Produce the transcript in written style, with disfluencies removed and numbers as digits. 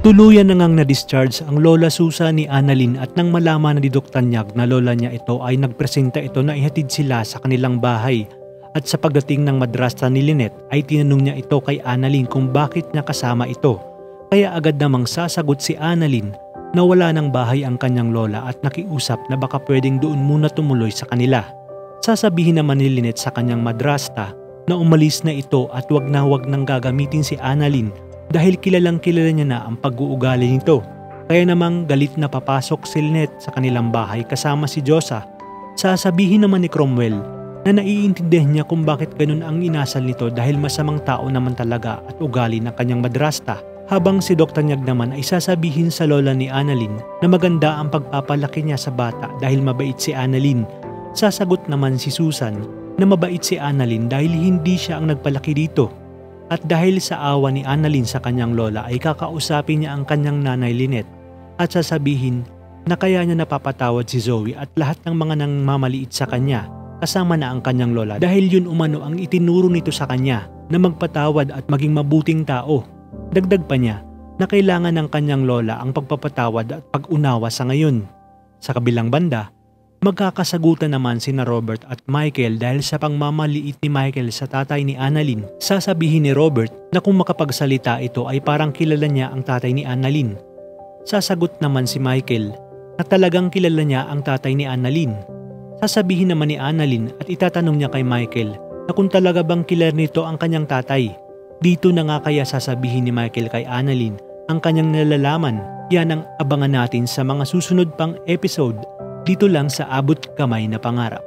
Tuluyan na ngang na-discharge ang Lola Susa ni Annalyn at nang malaman ni Doc Tanyag na lola niya ito ay nagpresenta ito na ihatid sila sa kanilang bahay. At sa pagdating ng madrasta ni Lynette ay tinanong niya ito kay Annalyn kung bakit niya kasama ito. Kaya agad namang sasagot si Annalyn na wala ng bahay ang kanyang lola at nakiusap na baka pwedeng doon muna tumuloy sa kanila. Sasabihin naman ni Lynette sa kanyang madrasta na umalis na ito at wag nang gagamitin si Annalyn dahil kilalang kilala niya na ang pag-uugali nito. Kaya namang galit na papasok si Lynette sa kanilang bahay kasama si Josa. Sasabihin naman ni Cromwell na naiintindihan niya kung bakit ganun ang inasal nito dahil masamang tao naman talaga at ugali ng kanyang madrasta. Habang si Doc Tanyag naman ay sasabihin sa lola ni Annalyn na maganda ang pagpapalaki niya sa bata dahil mabait si Annalyn. Sasagot naman si Susan na mabait si Annalyn dahil hindi siya ang nagpalaki dito. At dahil sa awa ni Annalyn sa kanyang lola ay kakausapin niya ang kanyang nanay Lynette at sasabihin na kaya niya napapatawad si Zoe at lahat ng mga nangmamaliit sa kanya kasama na ang kanyang lola dahil yun umano ang itinuro nito sa kanya na magpatawad at maging mabuting tao. Dagdag pa niya na kailangan ng kanyang lola ang pagpapatawad at pag-unawa sa ngayon. Sa kabilang banda, magkakasagutan naman sina Robert at Michael dahil sa pangmamaliit ni Michael sa tatay ni Annalyn. Sasabihin ni Robert na kung makapagsalita ito ay parang kilala niya ang tatay ni Annalyn. Sasagot naman si Michael na talagang kilala niya ang tatay ni Annalyn. Sasabihin naman ni Annalyn at itatanong niya kay Michael na kung talaga bang kilala nito ang kanyang tatay. Dito na nga kaya sasabihin ni Michael kay Annalyn ang kanyang nalalaman. Yan ang abangan natin sa mga susunod pang episode dito lang sa Abot Kamay na Pangarap.